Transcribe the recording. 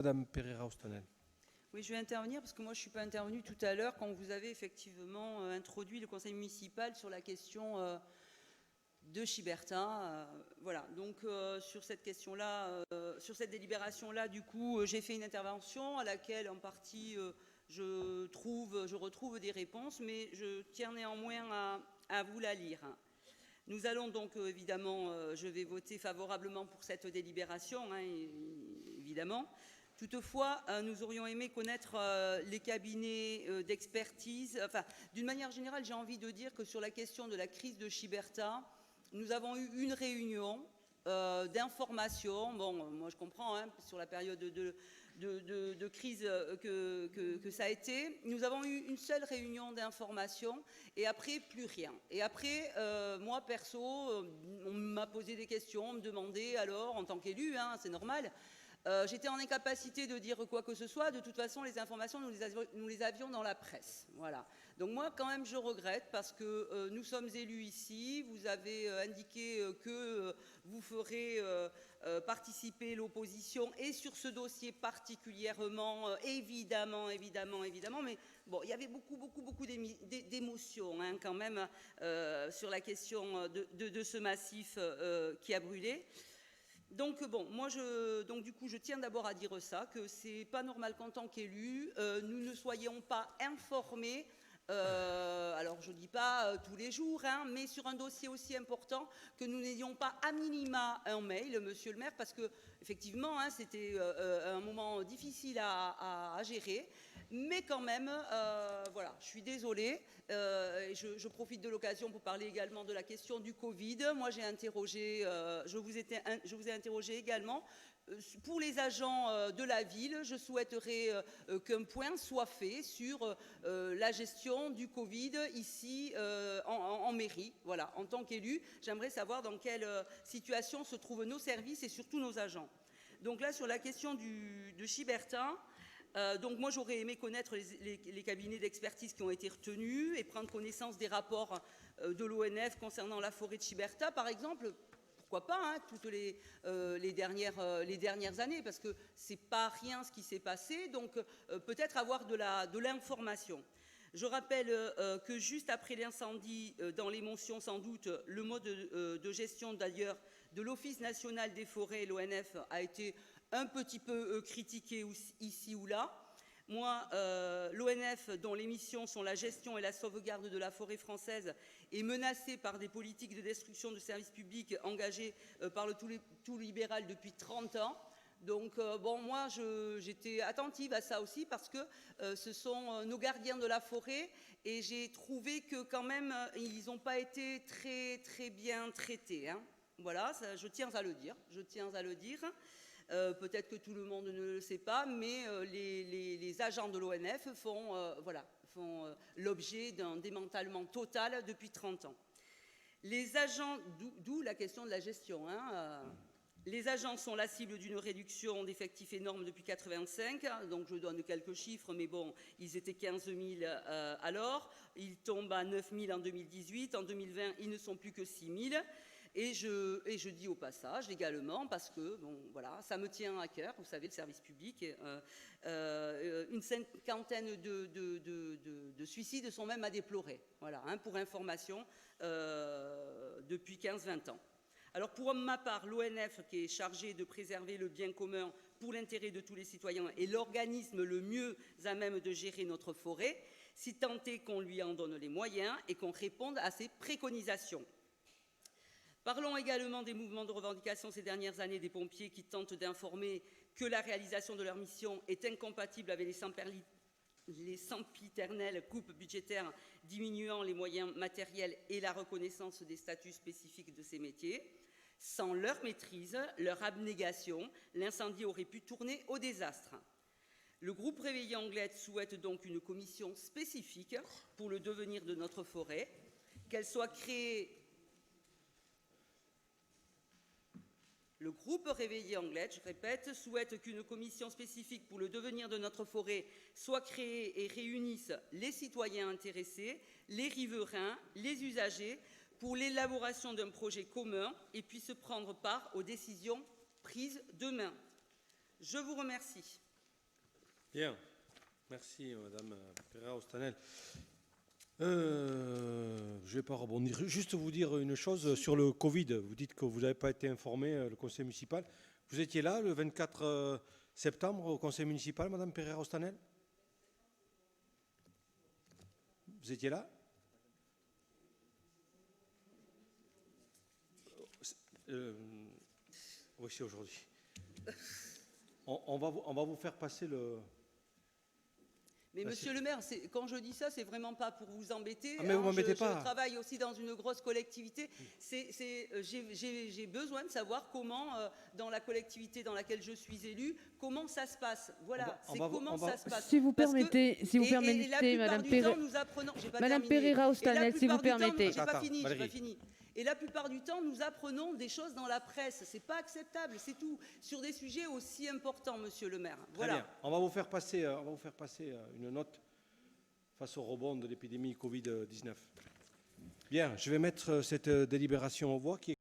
Madame Pereira-Ostanen. Oui, je vais intervenir parce que moi je ne suis pas intervenue tout à l'heure quand vous avez effectivement introduit le conseil municipal sur la question de Chiberta. Voilà, donc sur cette question-là, sur cette délibération-là, du coup, j'ai fait une intervention à laquelle en partie je retrouve des réponses, mais je tiens néanmoins à vous la lire. Nous allons donc évidemment, je vais voter favorablement pour cette délibération, hein, évidemment. Toutefois, nous aurions aimé connaître les cabinets d'expertise. Enfin, d'une manière générale, j'ai envie de dire que sur la question de la crise de Chiberta, nous avons eu une réunion d'information. Bon, moi je comprends, hein, sur la période de crise que ça a été. Nous avons eu une seule réunion d'information et après, plus rien. Et après, moi perso, on m'a posé des questions, on me demandait alors, en tant qu'élu, hein, c'est normal, j'étais en incapacité de dire quoi que ce soit. De toute façon, les informations, nous les avions dans la presse. Voilà. Donc moi, quand même, je regrette parce que nous sommes élus ici. Vous avez indiqué que vous ferez participer l'opposition et sur ce dossier particulièrement, évidemment. Mais bon, il y avait beaucoup d'émotions, hein, quand même sur la question de ce massif qui a brûlé. Donc bon, moi du coup je tiens d'abord à dire ça, que c'est pas normal qu'en tant qu'élus, nous ne soyons pas informés, alors je ne dis pas tous les jours, hein, mais sur un dossier aussi important, que nous n'ayons pas à minima un mail, monsieur le maire, parce que effectivement, hein, c'était un moment difficile à gérer, mais quand même, voilà, je suis désolée, et je profite de l'occasion pour parler également de la question du Covid. Moi j'ai interrogé, je vous ai interrogé également. Pour les agents de la ville, je souhaiterais qu'un point soit fait sur la gestion du Covid ici en mairie. Voilà, en tant qu'élu, j'aimerais savoir dans quelle situation se trouvent nos services et surtout nos agents. Donc là, sur la question de Chiberta, donc moi j'aurais aimé connaître les cabinets d'expertise qui ont été retenus et prendre connaissance des rapports de l'ONF concernant la forêt de Chiberta, par exemple. Pourquoi pas, hein, toutes les dernières années, parce que c'est pas rien ce qui s'est passé, donc peut-être avoir de l'information. Je rappelle que juste après l'incendie, dans l'émotion sans doute, le mode de gestion d'ailleurs de l'Office national des forêts, l'ONF, a été un petit peu critiqué ici ou là. Moi, l'ONF, dont les missions sont la gestion et la sauvegarde de la forêt française, est menacée par des politiques de destruction de services publics engagées par le tout libéral depuis 30 ans. Donc, bon, moi, j'étais attentive à ça aussi parce que ce sont nos gardiens de la forêt et j'ai trouvé que quand même, ils n'ont pas été très bien traités, hein. Voilà, ça, je tiens à le dire. Peut-être que tout le monde ne le sait pas, mais les agents de l'ONF font l'objet d'un démantèlement total depuis 30 ans. Les agents, d'où la question de la gestion, hein, les agents sont la cible d'une réduction d'effectifs énorme depuis 1985, donc je donne quelques chiffres, mais bon, ils étaient 15 000 alors, ils tombent à 9 000 en 2018, en 2020, ils ne sont plus que 6 000. Et je dis au passage également, parce que bon, voilà, ça me tient à cœur, vous savez, le service public, une cinquantaine de suicides sont même à déplorer, voilà, hein, pour information, depuis 15-20 ans. Alors pour ma part, l'ONF, qui est chargé de préserver le bien commun pour l'intérêt de tous les citoyens, est l'organisme le mieux à même de gérer notre forêt, si tant est qu'on lui en donne les moyens et qu'on réponde à ses préconisations. Parlons également des mouvements de revendication ces dernières années des pompiers qui tentent d'informer que la réalisation de leur mission est incompatible avec les sempiternelles coupes budgétaires diminuant les moyens matériels et la reconnaissance des statuts spécifiques de ces métiers. Sans leur maîtrise, leur abnégation, l'incendie aurait pu tourner au désastre. Le groupe Réveillé Anglette souhaite donc une commission spécifique pour le devenir de notre forêt, qu'elle soit créée. Le groupe Réveillé Anglette, je répète, souhaite qu'une commission spécifique pour le devenir de notre forêt soit créée et réunisse les citoyens intéressés, les riverains, les usagers, pour l'élaboration d'un projet commun et puisse prendre part aux décisions prises demain. Je vous remercie. Bien, merci Madame Pereira-Ostanel. Je ne vais pas rebondir. Juste vous dire une chose sur le Covid. Vous dites que vous n'avez pas été informé, le conseil municipal. Vous étiez là le 24 septembre au conseil municipal, Madame Pereira-Ostanel? Vous étiez là? Oui, c'est aujourd'hui. On va vous faire passer le... Mais monsieur le maire, quand je dis ça, c'est vraiment pas pour vous embêter. Ah, mais vous m'embêtez pas. Je travaille aussi dans une grosse collectivité. J'ai besoin de savoir comment, dans la collectivité dans laquelle je suis élue, comment ça se passe. Voilà, c'est comment ça se passe. Si vous permettez, Madame Pereira-Ostanel, si vous permettez. J'ai pas fini. Et la plupart du temps, nous apprenons des choses dans la presse. C'est pas acceptable, c'est tout. Sur des sujets aussi importants, monsieur le maire. Voilà. Très bien. On va vous faire passer une note face au rebond de l'épidémie Covid-19. Bien, je vais mettre cette délibération en voix qui est